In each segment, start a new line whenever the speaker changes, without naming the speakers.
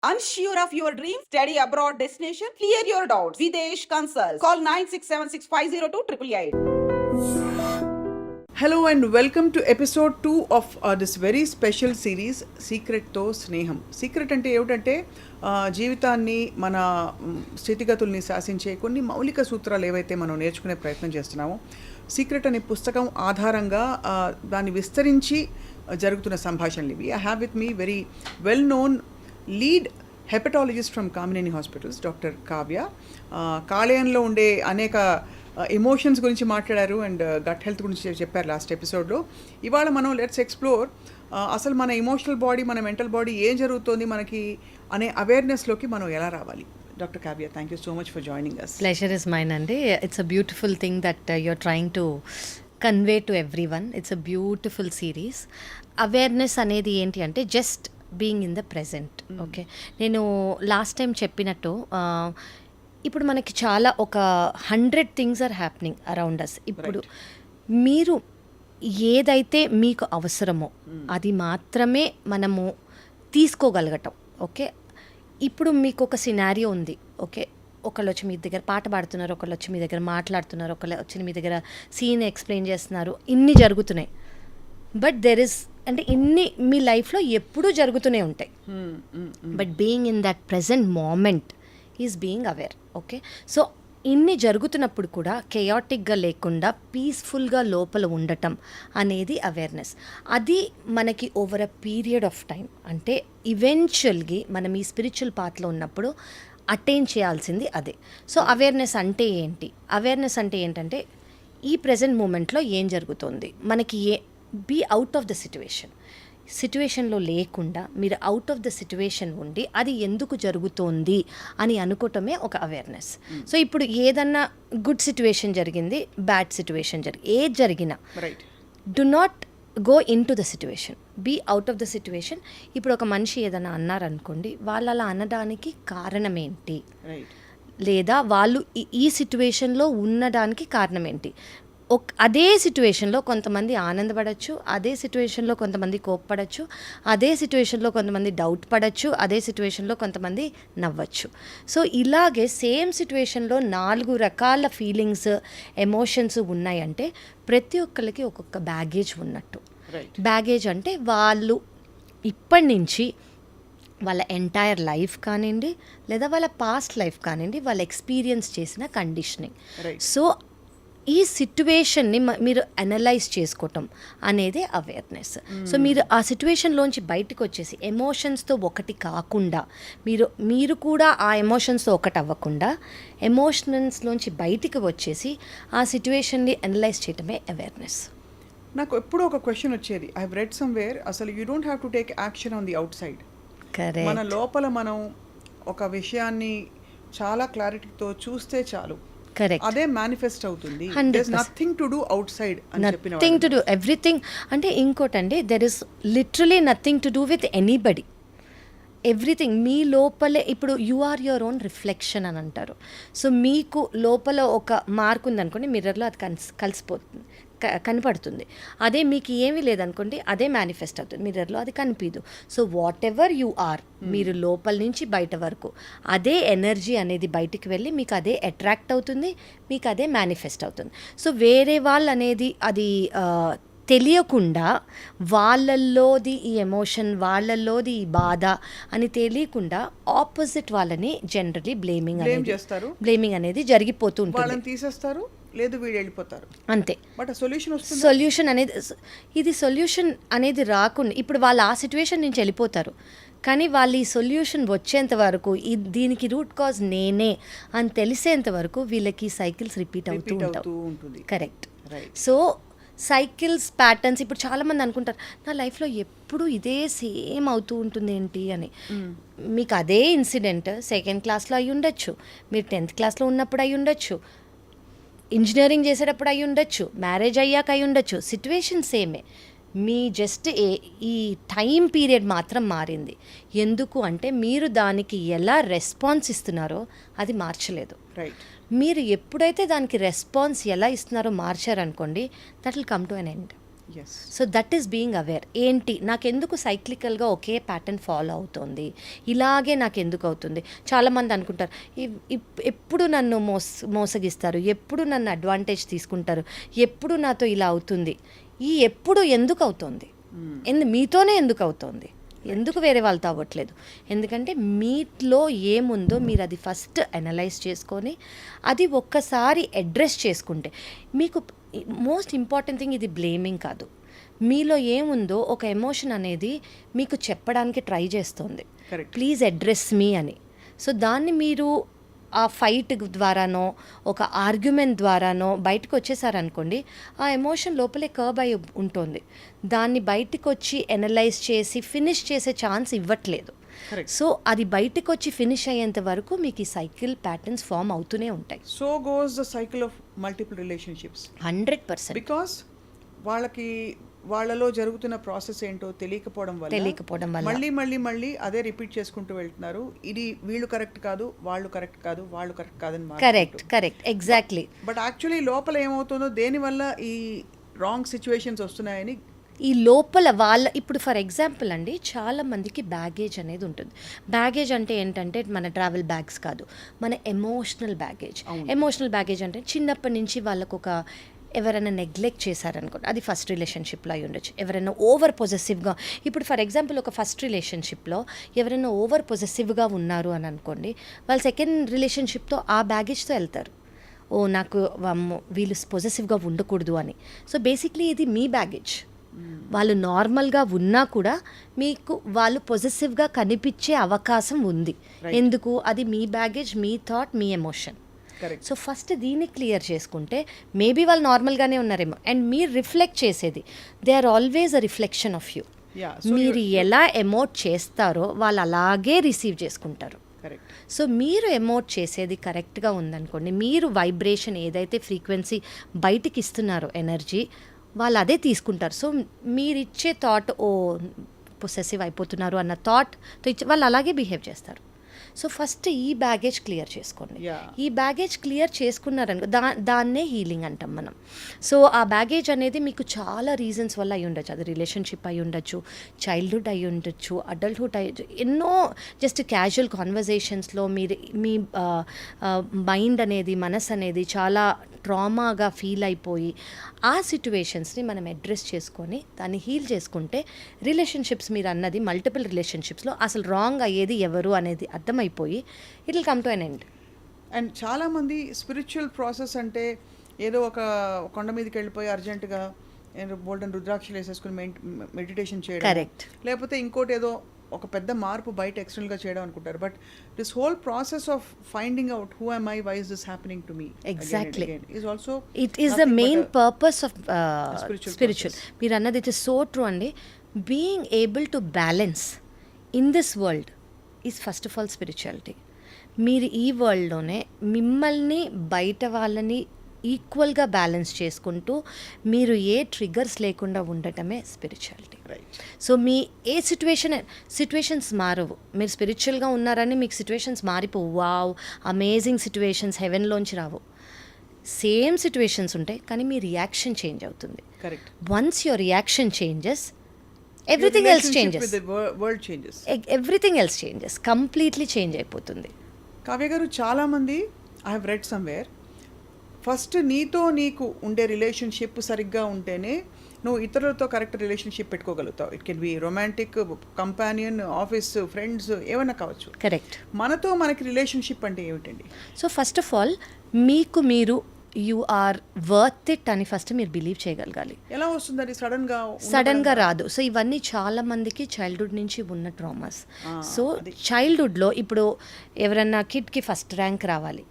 Unsure of your dream? Study abroad destination? Clear your doubts. Videsh Consult. Call 9676502888.
Hello and welcome to episode 2 of this very special series సీక్రెట్తో స్నేహం. Secret అంటే ఏమిటంటే జీవితాన్ని మన స్థితిగతుల్ని శాసించే కొన్ని మౌలిక సూత్రాలు ఏవైతే మనం నేర్చుకునే ప్రయత్నం చేస్తున్నామో సీక్రెట్ అనే పుస్తకం ఆధారంగా దాన్ని విస్తరించి జరుగుతున్న సంభాషణలు ఇవి. I have with me very well known lead hepatologist from Kamineni hospitals doctor Kavya. కాలేయంలో ఉండే అనేక ఎమోషన్స్ గురించి మాట్లాడారు అండ్ గట్ హెల్త్ గురించి చెప్పారు లాస్ట్ ఎపిసోడ్లో. ఇవాళ మనం లెట్స్ ఎక్స్ప్లోర్ అసలు మన ఎమోషనల్ బాడీ, మన మెంటల్ బాడీ ఏం జరుగుతోంది మనకి అనే అవేర్నెస్లోకి మనం ఎలా రావాలి. Doctor Kavya, thank you so much for joining us.
Pleasure is mine అండి. It's a beautiful thing that you're trying to convey to everyone. It's a beautiful series. Awareness అనేది ఏంటి అంటే just being in the present. Okay, నేను last time చెప్పినట్టు ఇప్పుడు మనకి చాలా ఒక 100 things are happening around us. ఇప్పుడు మీరు ఏదైతే మీకు అవసరమో అది మాత్రమే మనము తీసుకోగలగటం. ఓకే, ఇప్పుడు మీకు ఒక సినారియో ఉంది. ఓకే, ఒకళ్ళు వచ్చి మీ దగ్గర పాట పాడుతున్నారు, ఒకళ్ళు వచ్చి మీ దగ్గర మాట్లాడుతున్నారు, ఒకళ్ళు వచ్చి మీ దగ్గర సీన్ ఎక్స్ప్లెయిన్ చేస్తున్నారు, ఇన్ని జరుగుతున్నాయి. బట్ దెర్ ఇస్ అంటే ఇన్ని మీ లైఫ్లో ఎప్పుడూ జరుగుతూనే ఉంటాయి. But being in that present moment is being aware. Okay, so ఇన్ని జరుగుతున్నప్పుడు కూడా కెయాటిక్గా లేకుండా పీస్ఫుల్గా లోపల ఉండటం అనేది అవేర్నెస్. అది మనకి over a period of time, అంటే ఈవెన్చువల్గా మనం ఈ స్పిరిచువల్ పాత్లో ఉన్నప్పుడు అటైన్ చేయాల్సింది అదే. సో అవేర్నెస్ అంటే ఏంటి? అవేర్నెస్ అంటే ఏంటంటే ఈ ప్రెజెంట్ మూమెంట్లో ఏం జరుగుతుంది మనకి, బీ అవుట్ ఆఫ్ ద సిట్యువేషన్లో లేకుండా మీరు అవుట్ ఆఫ్ ద సిట్యువేషన్ ఉండి అది ఎందుకు జరుగుతోంది అని అనుకోవటమే ఒక అవేర్నెస్. సో ఇప్పుడు ఏదన్నా గుడ్ సిట్యువేషన్ జరిగింది, బ్యాడ్ సిట్యువేషన్ ఏది జరిగినా do not go in to the situation, be out of the situation. ఇప్పుడు ఒక మనిషి ఏదైనా అన్నారనుకోండి, వాళ్ళు అలా అనడానికి కారణం ఏంటి, లేదా వాళ్ళు ఈ సిట్యువేషన్లో ఉండడానికి కారణం ఏంటి. అదే సిట్యువేషన్లో కొంతమంది ఆనందపడచ్చు, అదే సిట్యువేషన్లో కొంతమంది కోప్పడచ్చు, అదే సిట్యువేషన్లో కొంతమంది డౌట్ పడచ్చు, అదే సిట్యువేషన్లో కొంతమంది నవ్వచ్చు. సో ఇలాగే సేమ్ సిట్యువేషన్లో 4 రకాల ఫీలింగ్స్, ఎమోషన్స్ ఉన్నాయంటే ప్రతి ఒక్కరికి ఒక్కొక్క బ్యాగేజ్ ఉన్నట్టు. బ్యాగేజ్ అంటే వాళ్ళు ఇప్పటి నుంచి వాళ్ళ ఎంటైర్ లైఫ్ కానివ్వండి, లేదా వాళ్ళ పాస్ట్ లైఫ్ కానివ్వండి, వాళ్ళు ఎక్స్పీరియన్స్ చేసిన కండిషనింగ్. సో ఈ సిట్యువేషన్ని మీరు అనలైజ్ చేసుకోవటం అనేది అవేర్నెస్. సో మీరు ఆ సిట్యువేషన్లోంచి బయటకు వచ్చేసి ఎమోషన్స్తో ఒకటి కాకుండా, మీరు కూడా ఆ ఎమోషన్స్తో ఒకటి అవ్వకుండా ఎమోషన్స్లోంచి బయటికి వచ్చేసి ఆ సిట్యువేషన్ని అనలైజ్ చేయటమే అవేర్నెస్.
నాకు ఎప్పుడూ ఒక క్వశ్చన్ వచ్చేది, ఐ హావ్ రెడ్ సమ్వేర్, అసలు you don't have to take action on the out side. మన లోపల మనం ఒక విషయాన్ని చాలా క్లారిటీతో చూస్తే చాలు, అదే మేనిఫెస్ట్ అవుతుంది. Nothing to do outside,
nothing to do, everything. అంటే ఇంకోటండి, there is literally nothing to do with anybody. Everything మీ లోపలే. ఇప్పుడు you are your own reflection అని అంటారు. సో మీకు లోపల ఒక మార్క్ ఉందనుకోండి, మిర్రర్లో అది కలిసిపోతుంది, కనపడుతుంది. అదే మీకు ఏమీ లేదనుకోండి, అదే మేనిఫెస్ట్ అవుతుంది, మిర్రర్లో అది కనిపించదు. So whatever you are, మీరు లోపల నుంచి బయట వరకు అదే ఎనర్జీ అనేది బయటికి వెళ్ళి మీకు అదే అట్రాక్ట్ అవుతుంది, మీకు అదే మేనిఫెస్ట్ అవుతుంది. సో వేరే వాళ్ళు అనేది అది తెలియకుండా, వాళ్ళల్లోది ఈ ఎమోషన్, వాళ్ళల్లోది ఈ బాధ అని తెలియకుండా ఆపోజిట్ వాళ్ళని జనరలీ బ్లేమింగ్ అనేది జరిగిపోతూ ఉంటుంది.
తీసేస్తారు, లేదు వీళ్ళు వెళ్ళిపోతారు,
అంతే.
బట్
సొల్యూషన్ అనేది రాకుండా, ఇప్పుడు వాళ్ళు ఆ సిచ్యువేషన్ నుంచి వెళ్ళిపోతారు, కానీ వాళ్ళు ఈ సొల్యూషన్ వచ్చేంత వరకు, దీనికి రూట్ కాజ్ నేనే అని తెలిసేంత వరకు వీళ్ళకి సైకిల్స్ రిపీట్ అవుతూ ఉంటుంది. కరెక్ట్. So cycles, patterns. ఇప్పుడు చాలామంది అనుకుంటారు, నా లైఫ్లో ఎప్పుడు ఇదే సేమ్ అవుతూ ఉంటుంది ఏంటి అని. మీకు అదే ఇన్సిడెంట్ 2nd క్లాస్లో అయి ఉండొచ్చు, మీరు 10th క్లాస్లో ఉన్నప్పుడు అయి ఉండొచ్చు, ఇంజనీరింగ్ చేసేటప్పుడు అయి ఉండొచ్చు, మ్యారేజ్ అయ్యాక అయి ఉండొచ్చు. సిట్యువేషన్ సేమే, మీ జస్ట్ ఈ టైం పీరియడ్ మాత్రం మారింది. ఎందుకు అంటే మీరు దానికి ఎలా రెస్పాన్స్ ఇస్తున్నారో అది మార్చలేదు. మీరు ఎప్పుడైతే దానికి రెస్పాన్స్ ఎలా ఇస్తున్నారో మార్చారనుకోండి, that will come to an end.
Yes.
So that is being aware. ఏంటి నాకెందుకు సైక్లికల్గా ఒకే ప్యాటర్న్ ఫాలో అవుతుంది, ఇలాగే నాకు ఎందుకు అవుతుంది. చాలామంది అనుకుంటారు ఎప్పుడు నన్ను మోసగిస్తారు, ఎప్పుడు నన్ను అడ్వాంటేజ్ తీసుకుంటారు, ఎప్పుడు నాతో ఇలా అవుతుంది. ఈ ఎప్పుడు ఎందుకు అవుతుంది, మీతోనే ఎందుకు అవుతుంది, ఎందుకు వేరే వాళ్ళతో అవ్వట్లేదు. ఎందుకంటే మీలో ఏముందో మీరు అది ఫస్ట్ అనలైజ్ చేసుకొని అది ఒక్కసారి అడ్రస్ చేసుకుంటే మీకు మోస్ట్ ఇంపార్టెంట్ థింగ్ ఇది బ్లేమింగ్ కాదు. మీలో ఏముందో ఒక ఎమోషన్ అనేది మీకు చెప్పడానికి ట్రై చేస్తుంది, ప్లీజ్ అడ్రస్ మీ అని. సో దాన్ని మీరు ఆ ఫైట్ ద్వారానో ఒక ఆర్గ్యుమెంట్ ద్వారానో బయటకు వచ్చేసారనుకోండి, ఆ ఎమోషన్ లోపలే కర్బ్ అయి ఉంటుంది. దాన్ని బయటకు వచ్చి ఎనలైజ్ చేసి ఫినిష్ చేసే ఛాన్స్ ఇవ్వట్లేదు. సో అది బయటకు వచ్చి ఫినిష్ అయ్యేంత వరకు మీకు ఈ సైకిల్ ప్యాటర్న్స్ ఫామ్ అవుతూనే ఉంటాయి.
So goes the cycle of multiple relationships
100%.
Because వాళ్ళలో జరుగుతున్న ప్రాసెస్ ఏంటో తెలియకపోవడం వల్ల మళ్ళీ మళ్ళీ మళ్ళీ అదే రిపీట్ చేసుకుంటూ వెళ్తున్నారు. ఇది వీళ్ళు కరెక్ట్ కాదు, వాళ్ళు కరెక్ట్ కాదు, వాళ్ళు కరెక్ట్ కాదని.
Correct exactly.
బట్ యాక్చువల్లీ లోపల ఏమవుతుందో, దేనివల్ల ఈ రాంగ్ సిచ్యువేషన్స్ వస్తున్నాయని
ఈ లోపల వాళ్ళ ఇప్పుడు ఫర్ ఎగ్జాంపుల్ అండి, చాలా మందికి బ్యాగేజ్ అనేది ఉంటుంది. బ్యాగేజ్ అంటే ఏంటంటే మన ట్రావెల్ బ్యాగ్స్ కాదు, మన ఎమోషనల్ బ్యాగేజ్. ఎమోషనల్ బ్యాగేజ్ అంటే చిన్నప్పటి నుంచి వాళ్ళకు ఒక ఎవరైనా నెగ్లెక్ట్ చేశారనుకోండి, అది ఫస్ట్ రిలేషన్షిప్లో అయి ఉండొచ్చు. ఎవరైనా ఓవర్ పొజెసివ్గా, ఇప్పుడు ఫర్ ఎగ్జాంపుల్ ఒక ఫస్ట్ రిలేషన్షిప్లో ఎవరైనా ఓవర్ పొజెసివ్గా ఉన్నారు అని అనుకోండి, వాళ్ళు సెకండ్ రిలేషన్షిప్తో ఆ బ్యాగేజ్తో వెళ్తారు. నాకు వీళ్ళు పొజెసివ్గా ఉండకూడదు అని. సో బేసిక్లీ ఇది మీ బ్యాగేజ్. వాళ్ళు నార్మల్గా ఉన్నా కూడా మీకు వాళ్ళు పొజెసివ్గా కనిపించే అవకాశం ఉంది. ఎందుకు? అది మీ బ్యాగేజ్, మీ థాట్, మీ ఎమోషన్. సో ఫస్ట్ దీన్ని క్లియర్ చేసుకుంటే మేబీ వాళ్ళు నార్మల్గానే ఉన్నారేమో. అండ్ మీరు రిఫ్లెక్ట్ చేసేది, they are always a reflection of you. మీరు ఎలా ఎమోట్ చేస్తారో వాళ్ళు అలాగే రిసీవ్ చేసుకుంటారు. సో మీరు ఎమోట్ చేసేది కరెక్ట్గా ఉందనుకోండి, మీరు వైబ్రేషన్ ఏదైతే ఫ్రీక్వెన్సీ బయటికి ఇస్తున్నారో ఎనర్జీ, వాళ్ళు అదే తీసుకుంటారు. సో మీరు ఇచ్చే థాట్ పొసెసివ్ అయిపోతున్నారు అన్న థాట్తో ఇచ్చి వాళ్ళు అలాగే బిహేవ్ చేస్తారు. సో ఫస్ట్ ఈ బ్యాగేజ్ క్లియర్ చేసుకోండి. ఈ బ్యాగేజ్ క్లియర్ చేసుకున్నారనుకో దాన్నే హీలింగ్ అంటాం మనం. సో ఆ బ్యాగేజ్ అనేది మీకు చాలా రీజన్స్ వల్ల అయి ఉండొచ్చు. అది రిలేషన్షిప్ అయి ఉండొచ్చు, చైల్డ్హుడ్ అయి ఉండొచ్చు, అడల్ట్హుడ్ అయ్యి, ఎన్నో జస్ట్ క్యాజువల్ కాన్వర్జేషన్స్లో మీ మైండ్ అనేది, మనసు అనేది చాలా ట్రామాగా ఫీల్ అయిపోయి ఆ సిచ్యువేషన్స్ని మనం అడ్రస్ చేసుకొని దాన్ని హీల్ చేసుకుంటే రిలేషన్షిప్స్, మీరు అన్నది మల్టిపుల్ రిలేషన్షిప్స్లో అసలు రాంగ్ అయ్యేది ఎవరు అనేది అర్థమైపోయి it will come to an end.
And చాలామంది స్పిరిచువల్ ప్రాసెస్ అంటే ఏదో ఒక కొండ మీదకి వెళ్ళిపోయి అర్జెంటుగా బోల్డెన్ రుద్రాక్షలు వేసేసుకుని మెడిటేషన్ చేయడం,
కరెక్ట్,
లేకపోతే ఇంకోటి ఏదో ఒక పెద్ద మార్పు బయట ఎక్స్టర్నల్గా చేయడం అనుకుంటారు. But this whole process of finding out who am I, why is this happening to me,
exactly,
is also
it is the main purpose of spiritual. మీరు అన్నది ఇట్ ఇస్ సో ట్రూ అండి. Being able to balance in this world is first of all spirituality. మీరు ఈ వరల్డ్లోనే మిమ్మల్ని బయట వాళ్ళని ఈక్వల్గా balance చేసుకుంటూ మీరు ఏ ట్రిగర్స్ లేకుండా ఉండటమే స్పిరిచువాలిటీ. సో మీ ఏ సిచ్యువేషన్స్ మారవు. మీరు స్పిరిచువల్గా ఉన్నారని మీకు సిచ్యువేషన్స్ మారిపోవు. వావ్ అమేజింగ్ సిచ్యువేషన్స్ హెవెన్లోంచి రావు. సేమ్ సిచ్యువేషన్స్ ఉంటాయి కానీ మీ రియాక్షన్ చేంజ్ అవుతుంది. Once your reaction changes, everything else changes. Everything else changes, completely change అయిపోతుంది.
కావ్య గారు, చాలామంది I have read somewhere, first నీతో నీకు ఉండే రిలేషన్షిప్ సరిగ్గా ఉంటేనే నువ్వు ఇతరులతో కరెక్ట్ రిలేషన్షిప్ పెట్టుకోగలుగుతావు. It can be romantic, companion, office friends, ఏమైనా కావచ్చు.
కరెక్ట్.
మనతో మనకి రిలేషన్షిప్ అంటే ఏమిటండి?
సో ఫస్ట్ ఆఫ్ ఆల్ మీకు మీరు యు ఆర్ వర్త్ ఇట్ అని ఫస్ట్ మీరు బిలీవ్ చేయగలగాలి.
ఎలా వస్తుంది అది?
సడన్గా రాదు. సో ఇవన్నీ చాలా మందికి చైల్డ్హుడ్ నుంచి ఉన్న ట్రామాస్. సో చైల్డ్హుడ్లో ఇప్పుడు ఎవరన్నా కిడ్కి ఫస్ట్ ర్యాంక్ రావాలి,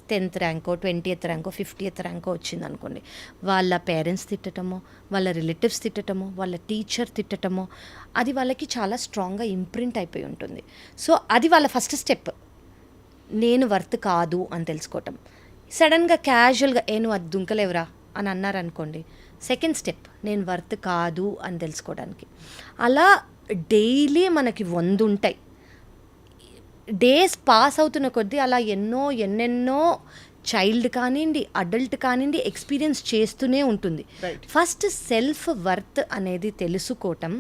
10th ర్యాంకో 20th ర్యాంకో 50th ర్యాంకో వచ్చింది అనుకోండి, వాళ్ళ పేరెంట్స్ తిట్టటమో, వాళ్ళ రిలేటివ్స్ తిట్టటమో, వాళ్ళ టీచర్ తిట్టటమో, అది వాళ్ళకి చాలా స్ట్రాంగ్గా ఇంప్రింట్ అయిపోయి ఉంటుంది. సో అది వాళ్ళ ఫస్ట్ స్టెప్, నేను వర్త్ కాదు అని తెలుసుకోవటం. సడన్గా క్యాజువల్గా నువ్వు అది దుంకలేవురా అని అన్నారనుకోండి, సెకండ్ స్టెప్ నేను వర్త్ కాదు అని తెలుసుకోవడానికి. అలా డైలీ మనకి 100 ఉంటాయి. డేస్ పాస్ అవుతున్న కొద్దీ అలా ఎన్నెన్నో చైల్డ్ కానివ్వండి, అడల్ట్ కానివ్వండి, ఎక్స్పీరియన్స్ చేస్తూనే ఉంటుంది.
Right.
ఫస్ట్ సెల్ఫ్ వర్త్ అనేది తెలుసుకోవటం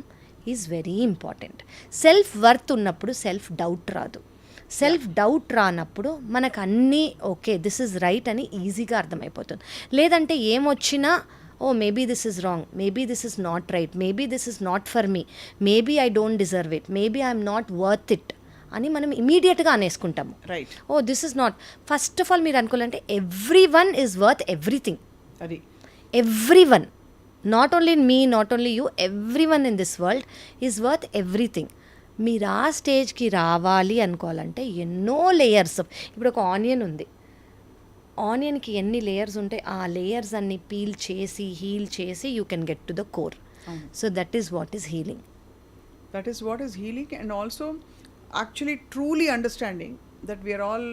is very important. Self worth ఉన్నప్పుడు సెల్ఫ్ డౌట్ రాదు. సెల్ఫ్ డౌట్ రానప్పుడు మనకు అన్నీ ఓకే దిస్ ఇస్ రైట్ అని ఈజీగా అర్థమైపోతుంది. లేదంటే ఏమొచ్చినా oh maybe this is wrong, maybe this is not right, maybe this is not for me, maybe I don't deserve it, maybe I'm not worth it అని మనం ఇమీడియట్గా అనేసుకుంటాము.
Right.
Oh this is not. First of all మీరు అనుకోవాలంటే every one is worth everything.
అది
every one, not only me, not only you, every one in this world is worth everything. మీరు ఆ స్టేజ్కి రావాలి అనుకోవాలంటే ఎన్నో లేయర్స్. ఇప్పుడు ఒక ఆనియన్ ఉంది, ఆనియన్కి ఎన్ని లేయర్స్ ఉంటాయి, ఆ లేయర్స్ అన్ని పీల్ చేసి హీల్ చేసి you can get to the core. So that is what is healing.
That is what is healing, and also actually truly understanding that we are all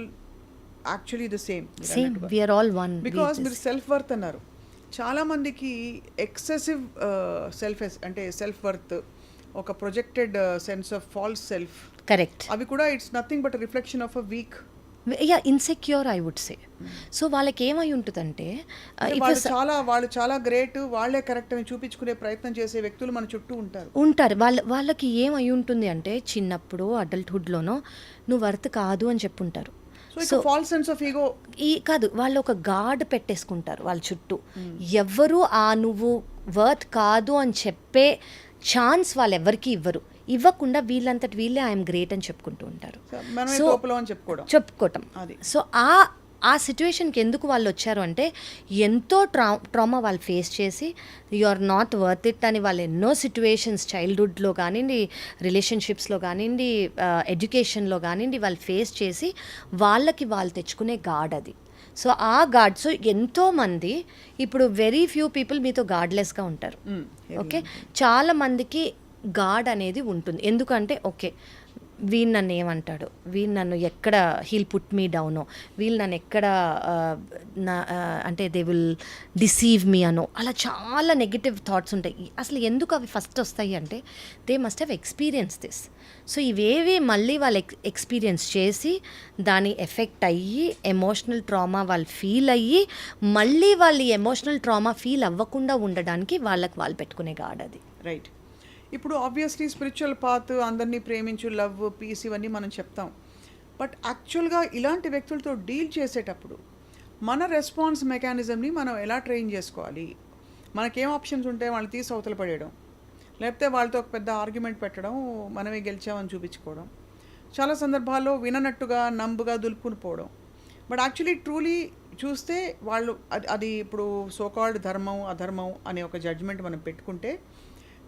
actually the same.
Same we are all one.
Because మీరు self worth అన్నారు. చాలా మందికి excessive అంటే self worth, ఒక projected sense of false self,
correct.
అవి కూడా it's nothing but reflection of a weak.
Yeah, insecure I would say. So వాళ్ళకి ఏమై ఉంటుందంటే
వాళ్ళు చాలా గ్రేట్, వాళ్ళే కరెక్ట్ అని చూపించుకునే ప్రయత్నం చేసే వ్యక్తులు మన చుట్టూ ఉంటారు.
వాళ్ళకి ఏమై ఉంటుంది అంటే చిన్నప్పుడు అడల్ట్హుడ్లోనో నువ్వు వర్త్ కాదు అని చెప్పుంటారు.
So false sense of ego
కాదు, వాళ్ళు ఒక గార్డ్ పెట్టేసుకుంటారు వాళ్ళ చుట్టూ. ఎవ్వరు ఆ నువ్వు వర్త్ కాదు అని చెప్పే ఛాన్స్ వాళ్ళు ఎవరికి ఇవ్వకుండా వీళ్ళంతటి వీళ్ళే ఐఎమ్ గ్రేట్ అని చెప్పుకుంటూ ఉంటారు. సో చెప్పుకోవటం. సో ఆ సిచ్యువేషన్కి ఎందుకు వాళ్ళు వచ్చారు అంటే ఎంతో ట్రామా వాళ్ళు ఫేస్ చేసి you are not worth it అని వాళ్ళు ఎన్నో సిచ్యువేషన్స్ చైల్డ్హుడ్లో కానివ్వండి, రిలేషన్షిప్స్లో కానివ్వండి, ఎడ్యుకేషన్లో కానివ్వండి వాళ్ళు ఫేస్ చేసి వాళ్ళకి వాళ్ళు తెచ్చుకునే గాడ్ అది. సో ఆ గాడ్, సో ఎంతోమంది ఇప్పుడు వెరీ ఫ్యూ పీపుల్ మీతో గాడ్లెస్గా ఉంటారు. ఓకే, చాలామందికి గాడ్ అనేది ఉంటుంది. ఎందుకంటే ఓకే వీళ్ళు నన్ను ఏమంటాడు, వీళ్ళు నన్ను ఎక్కడ హీల్ పుట్ మీ డౌనో, వీళ్ళు నన్ను ఎక్కడ అంటే దే విల్ డిసీవ్ మీ అనో, అలా చాలా నెగిటివ్ థాట్స్ ఉంటాయి. అసలు ఎందుకు అవి ఫస్ట్ వస్తాయి అంటే they must have experience this. So ఇవేవి మళ్ళీ వాళ్ళు ఎక్స్పీరియన్స్ చేసి దాని ఎఫెక్ట్ అయ్యి ఎమోషనల్ ట్రామా వాళ్ళు ఫీల్ అయ్యి మళ్ళీ వాళ్ళు ఎమోషనల్ ట్రామా ఫీల్ అవ్వకుండా ఉండడానికి వాళ్ళకి వాళ్ళు పెట్టుకునే గాడ్ అది.
రైట్. ఇప్పుడు ఆబ్వియస్లీ స్పిరిచువల్ పాత్, అందరినీ ప్రేమించు, లవ్, పీస్ ఇవన్నీ మనం చెప్తాం. బట్ యాక్చువల్గా ఇలాంటి వ్యక్తులతో డీల్ చేసేటప్పుడు మన రెస్పాన్స్ మెకానిజంని మనం ఎలా ట్రైన్ చేసుకోవాలి? మనకేం ఆప్షన్స్ ఉంటాయి? వాళ్ళని తీసి అవతల పడేయడం, లేకపోతే వాళ్ళతో ఒక పెద్ద ఆర్గ్యుమెంట్ పెట్టడం, మనమే గెలిచామని చూపించుకోవడం, చాలా సందర్భాల్లో విననట్టుగా నంబుగా దులుపుకుని పోవడం. బట్ యాక్చువల్లీ ట్రూలీ చూస్తే వాళ్ళు అది ఇప్పుడు సోకాల్డ్ ధర్మం అధర్మం అనే ఒక జడ్జ్మెంట్ మనం పెట్టుకుంటే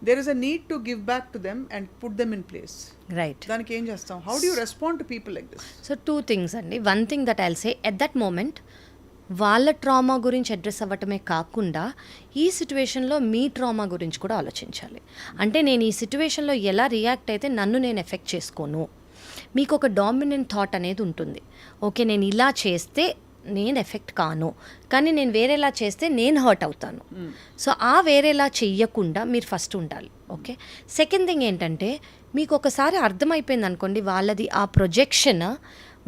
there is a need to give back to them and put them in place.
Right.
దానికి ఏం చేస్తాం? How do you respond to people like this?
So two things అండి. One thing that I'll say, at that moment వాళ్ళ trauma గురించి address అవ్వటమే కాకుండా ఈ సిచ్యువేషన్లో మీ trauma గురించి కూడా ఆలోచించాలి. అంటే నేను ఈ సిచ్యువేషన్లో ఎలా రియాక్ట్ అయితే నన్ను నేను ఎఫెక్ట్ చేసుకోను. మీకు ఒక డామినెంట్ థాట్ అనేది ఉంటుంది. ఓకే నేను ఇలా చేస్తే నేను ఎఫెక్ట్ కాను, కానీ నేను వేరేలా చేస్తే నేను హర్ట్ అవుతాను. సో ఆ వేరేలా చెయ్యకుండా మీరు ఫస్ట్ ఉండాలి. ఓకే, సెకండ్ థింగ్ ఏంటంటే మీకు ఒకసారి అర్థమైపోయింది అనుకోండి వాళ్ళది ఆ ప్రొజెక్షన్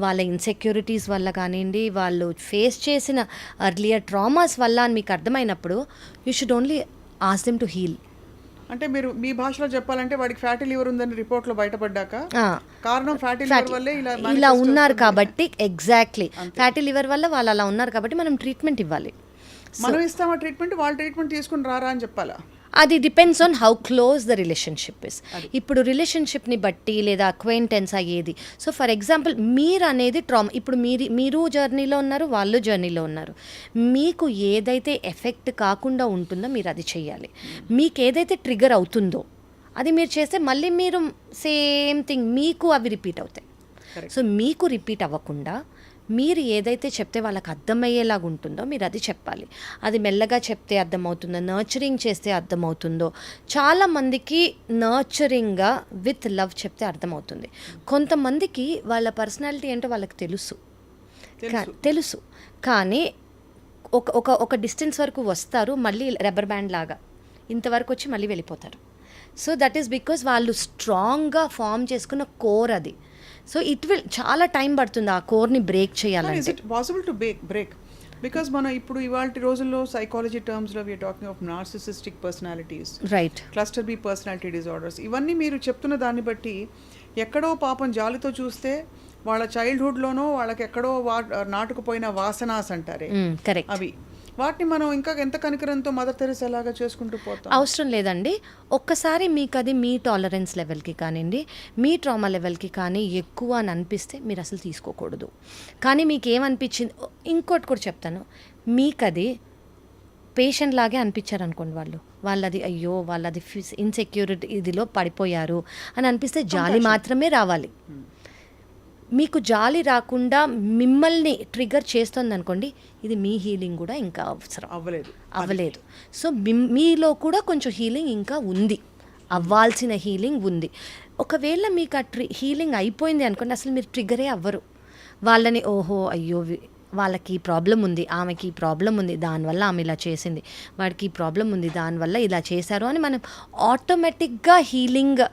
వాళ్ళ ఇన్సెక్యూరిటీస్ వల్ల కానివ్వండి, వాళ్ళు ఫేస్ చేసిన అర్లియర్ ట్రామాస్ వల్ల అని మీకు అర్థమైనప్పుడు you should only ask them to heal.
అంటే మీరు మీ భాషలో చెప్పాలంటే వాడికి ఫ్యాటీ లివర్ ఉందని రిపోర్ట్లో బయటపడ్డాక కారణం ఫ్యాటీ లివర్ వల్లే ఇలా
ఉన్నారు కాబట్టి, ఎగ్జాక్ట్లీ ఫ్యాటీ లివర్ వల్ల వాళ్ళు అలా ఉన్నారు కాబట్టి మనం ట్రీట్మెంట్ ఇవ్వాలి.
మనం ఇస్తామా ట్రీట్మెంట్, వాళ్ళు ట్రీట్మెంట్ తీసుకుని రారా అని చెప్పాలా?
అది depends on how close the relationship is. ఇప్పుడు రిలేషన్షిప్ని బట్టి లేదా అక్వైంటెన్స్ అయ్యేది. సో ఫర్ ఎగ్జాంపుల్ మీరు అనేది ట్రామా, ఇప్పుడు మీరు జర్నీలో ఉన్నారు, వాళ్ళు జర్నీలో ఉన్నారు. మీకు ఏదైతే ఎఫెక్ట్ కాకుండా ఉంటుందో మీరు అది చెయ్యాలి. మీకు ఏదైతే ట్రిగర్ అవుతుందో అది మీరు చేస్తే మళ్ళీ మీరు సేమ్ థింగ్ మీకు అవి రిపీట్ అవుతాయి. సో మీకు రిపీట్ అవ్వకుండా మీరు ఏదైతే చెప్తే వాళ్ళకి అర్థమయ్యేలాగా ఉంటుందో మీరు అది చెప్పాలి. అది మెల్లగా చెప్తే అర్థమవుతుందో, నర్చరింగ్ చేస్తే అర్థమవుతుందో. చాలామందికి నర్చరింగ్గా విత్ లవ్ చెప్తే అర్థమవుతుంది. కొంతమందికి వాళ్ళ పర్సనాలిటీ ఏంటో వాళ్ళకి తెలుసు కానీ ఒక డిస్టెన్స్ వరకు వస్తారు, మళ్ళీ రబ్బర్ బ్యాండ్ లాగా ఇంతవరకు వచ్చి మళ్ళీ వెళ్ళిపోతారు. సో దట్ ఈస్ బికాజ్ వాళ్ళు స్ట్రాంగ్గా ఫామ్ చేసుకున్న కోర్ అది. సో ఇట్ విల్ చాలా టైం పడుతుంది ఆ కోర్ని బ్రేక్ చేయాలంటే.
Is it possible to break? Because మనం ఇప్పుడు ఇవాళ రోజుల్లో సైకాలజీ టర్మ్స్లో we are talking of narcissistic personalities,
right.
Cluster B personality disorders. ఇవన్నీ మీరు చెప్తున్న దాన్ని బట్టి ఎక్కడో పాపం జాలితో చూస్తే వాళ్ళ చైల్డ్హుడ్లోనో వాళ్ళకి ఎక్కడో నాటుకుపోయిన వాసనాస్ అంటారే
కరెక్ట్.
అవి, వాటిని మనం ఇంకా ఎంత కనికరంతో మదర్ తెరెసా లాగా చేసుకుంటూ పోతాం.
అవసరం లేదండి. ఒక్కసారి మీకు అది మీ టాలరెన్స్ లెవెల్కి కానివ్వండి, మీ ట్రామా లెవెల్కి కానీ ఎక్కువ అని అనిపిస్తే మీరు అసలు తీసుకోకూడదు. కానీ మీకు ఏమనిపించింది, ఇంకోటి కూడా చెప్తాను, మీకు అది పేషెంట్ లాగే అనిపించారు అనుకోండి, వాళ్ళది అయ్యో వాళ్ళది ఇన్సెక్యూరిటీ ఇదిలో పడిపోయారు అని అనిపిస్తే జాలి మాత్రమే రావాలి. మీకు జాలి రాకుండా మిమ్మల్ని ట్రిగర్ చేస్తుంది అనుకోండి, ఇది మీ హీలింగ్ కూడా ఇంకా అవసరం అవ్వలేదు. సో మీలో కూడా కొంచెం హీలింగ్ ఇంకా ఉంది, అవ్వాల్సిన హీలింగ్ ఉంది. ఒకవేళ మీకు ఆ హీలింగ్ అయిపోయింది అనుకోండి, అసలు మీరు ట్రిగరే అవ్వరు. వాళ్ళని ఓహో అయ్యో వాళ్ళకి ఈ ప్రాబ్లం ఉంది, ఆమెకి ఈ ప్రాబ్లం ఉంది, దానివల్ల ఆమె ఇలా చేసింది, వాడికి ఈ ప్రాబ్లం ఉంది, దానివల్ల ఇలా చేశారు అని మనం ఆటోమేటిక్గా హీలింగ్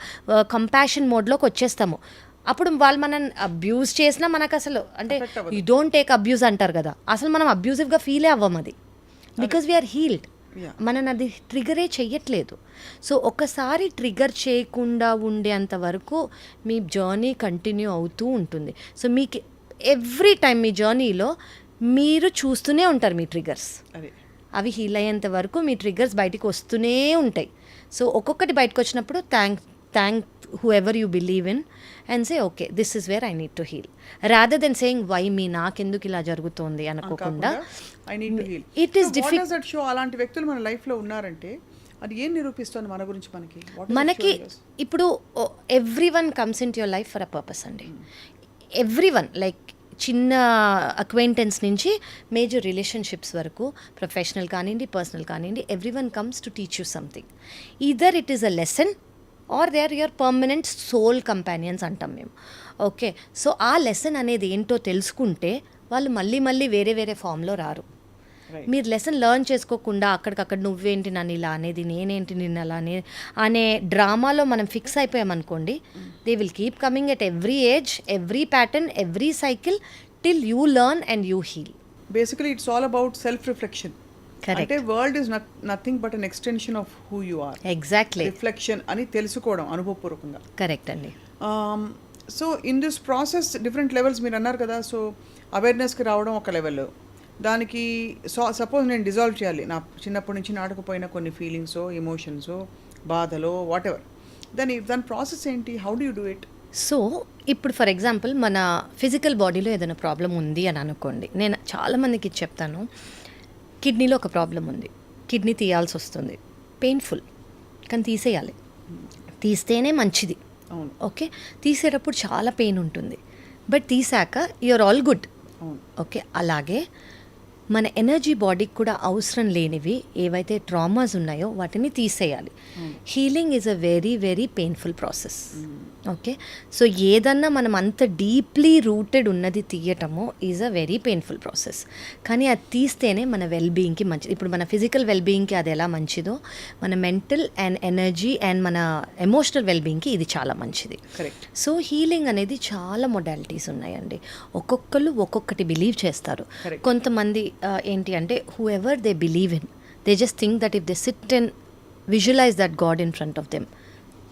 కంపాషన్ మోడ్లోకి వచ్చేస్తాము. అప్పుడు వాళ్ళు మనం అబ్యూజ్ చేసినా మనకు అసలు అంటే యూ డోంట్ టేక్ అబ్యూజ్ అంటారు కదా, అసలు మనం అబ్యూజివ్గా ఫీలే అవ్వం అది, బికాజ్ వీఆర్ హీల్డ్. మనం అది ట్రిగరే చెయ్యట్లేదు. సో ఒకసారి ట్రిగర్ చేయకుండా ఉండేంత వరకు మీ జర్నీ కంటిన్యూ అవుతూ ఉంటుంది. సో మీకు ఎవ్రీ టైం మీ జర్నీలో మీరు చూస్తూనే ఉంటారు మీ ట్రిగర్స్, అవి హీల్ అయ్యేంత వరకు మీ ట్రిగర్స్ బయటికి వస్తూనే ఉంటాయి. సో ఒక్కొక్కటి బయటకు వచ్చినప్పుడు thank whoever you believe in and say okay this is where I need to heal rather than saying why me నాకెందుకు ఇలా జరుగుతోంది అనుకోకుండా
I need to heal.
It is difficult.
What does that show? అలాంటి వ్యక్తులు మన లైఫ్లో ఉన్నారంటే అది ఏం నిరూపిస్తుంది మన గురించి?
మనకి ఇప్పుడు everyone comes in to your life for a purpose అండి. ఎవ్రీవన్ లైక్ చిన్న అక్వైంటెన్స్ నుంచి మేజర్ రిలేషన్షిప్స్ వరకు, ప్రొఫెషనల్ కానివ్వండి పర్సనల్ కానివ్వండి, everyone comes to teach you something. Either it is a lesson or they are your permanent soul companions అంటాం మేము. Okay, so ఆ lesson అనేది ఏంటో తెలుసుకుంటే వాళ్ళు మళ్ళీ వేరే వేరే ఫామ్లో రారు. మీరు లెసన్ లెర్న్ చేసుకోకుండా అక్కడికక్కడ నువ్వేంటి నన్ను ఇలా అనేది, నేనేంటి నిన్ను అలా అనే డ్రామాలో మనం ఫిక్స్ అయిపోయామనుకోండి, they will keep coming at every age, every pattern, every cycle till you learn and you heal.
Basically it's all about self reflection. అంటే world is nothing but an extension of who you are.
Exactly,
reflection అని తెలుసుకోవడం అనుభవపూర్వకంగా.
Correct అండి.
So in this process different levels మీరు అన్నారు కదా. So అవేర్నెస్కి రావడం ఒక లెవెల్, దానికి సపోజ్ నేను డిజాల్వ్ చేయాలి నా చిన్నప్పటి నుంచి నాటుకుపోయిన కొన్ని ఫీలింగ్స్, ఎమోషన్స్, బాధలో వాట్ ఎవర్, దాని ప్రాసెస్ ఏంటి? How do you do it?
So ఇప్పుడు ఫర్ ఎగ్జాంపుల్ మన ఫిజికల్ బాడీలో ఏదైనా ప్రాబ్లం ఉంది అని అనుకోండి, నేను చాలామందికి చెప్తాను, కిడ్నీలో ఒక ప్రాబ్లం ఉంది, కిడ్నీ తీయాల్సి వస్తుంది, పెయిన్ఫుల్, కానీ తీసేయాలి, తీస్తేనే మంచిది. ఓకే, తీసేటప్పుడు చాలా పెయిన్ ఉంటుంది, బట్ తీసాక యూఆర్ ఆల్ గుడ్. ఓకే, అలాగే మన ఎనర్జీ బాడీకి కూడా అవసరం లేనివి ఏవైతే ట్రామాస్ ఉన్నాయో వాటిని తీసేయాలి. Healing is a very very painful process. Okay, so ఏదన్నా మనం అంత డీప్లీ రూటెడ్ ఉన్నది తీయటము is a very painful process. కానీ అది తీస్తేనే మన వెల్బీయింగ్కి మంచిది. ఇప్పుడు మన ఫిజికల్ వెల్బీయింగ్కి అది ఎలా మంచిదో, మన మెంటల్ అండ్ ఎనర్జీ అండ్ మన ఎమోషనల్ వెల్బీయింగ్కి ఇది చాలా మంచిది. సో హీలింగ్ అనేది చాలా మొడాలిటీస్ ఉన్నాయండి. ఒక్కొక్కరు ఒక్కొక్కటి బిలీవ్ చేస్తారు. కొంతమంది ఏంటి అంటే who ever they believe in, they just think that if they sit and visualize that god in front of them,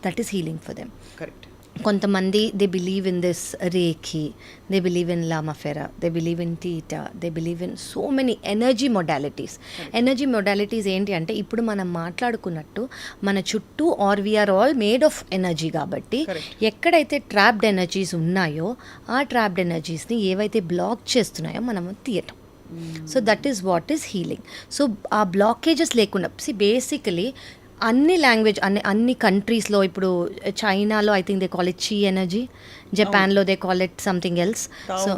that is healing for them.
Correct.
కొంతమంది they believe in this reiki, they believe in lama fera, they believe in theta, they believe in so many energy modalities. Energy modalities ఏంటి అంటే ఇప్పుడు మనం మాట్లాడుకున్నట్టు మన చుట్టూ or we're all made of energy కాబట్టి ఎక్కడైతే ట్రాప్డ్ ఎనర్జీస్ ఉన్నాయో ఆ ట్రాప్డ్ ఎనర్జీస్ని ఏవైతే బ్లాక్ చేస్తున్నాయో మనం తీయటం. So that is what is healing. So ఆ బ్లాకేజెస్ లేకుండా బేసికలీ అన్ని లాంగ్వేజ్ అన్ని కంట్రీస్లో, ఇప్పుడు చైనాలో I think they call it చీ ఎనర్జీ, జపాన్లో they call it something else. So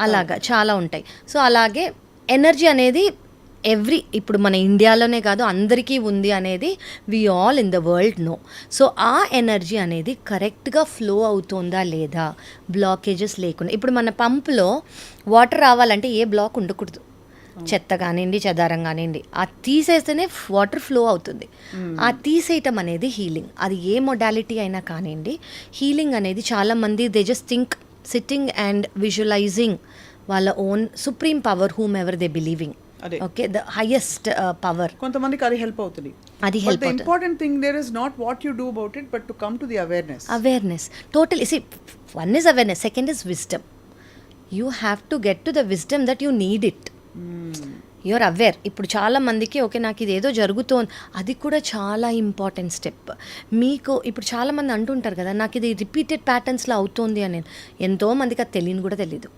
అలాగా చాలా ఉంటాయి. సో అలాగే ఎనర్జీ అనేది ఇప్పుడు మన ఇండియాలోనే కాదు అందరికీ ఉంది అనేది we all in the world know. So ఆ ఎనర్జీ అనేది కరెక్ట్గా ఫ్లో అవుతుందా లేదా, బ్లాకేజెస్ లేకుండా. ఇప్పుడు మన పంపులో వాటర్ రావాలంటే ఏ బ్లాక్ ఉండకూడదు, చెత్త కానివ్వండి చెదారం కానివ్వండి, ఆ తీసేస్తేనే వాటర్ ఫ్లో అవుతుంది. ఆ తీసేయటం అనేది హీలింగ్. అది ఏ మొడాలిటీ అయినా కానివ్వండి, హీలింగ్ అనేది చాలామంది they just think sitting and visualizing వాళ్ళ own supreme power whom ever they believing,
అదే.
ఓకే, ద హైయెస్ట్ పవర్,
కొంతమందికి అది హెల్ప్ అవుతుంది.
అది help
the important thing there is not what you do about it but to come to the
awareness. Total see one is awareness, second is wisdom. You have to get to the wisdom that you need it. You're aware. ఇప్పుడు చాలా మందికి okay నాకు ఇది ఏదో జరుగుతోంది, అది కూడా చాలా ఇంపార్టెంట్ స్టెప్. మీకు ఇప్పుడు చాలామంది అంటుంటారు కదా నాకు ఇది రిపీటెడ్ ప్యాటర్న్స్లో అవుతోంది అని. ఎంతోమందికి అది తెలియని కూడా తెలీదు,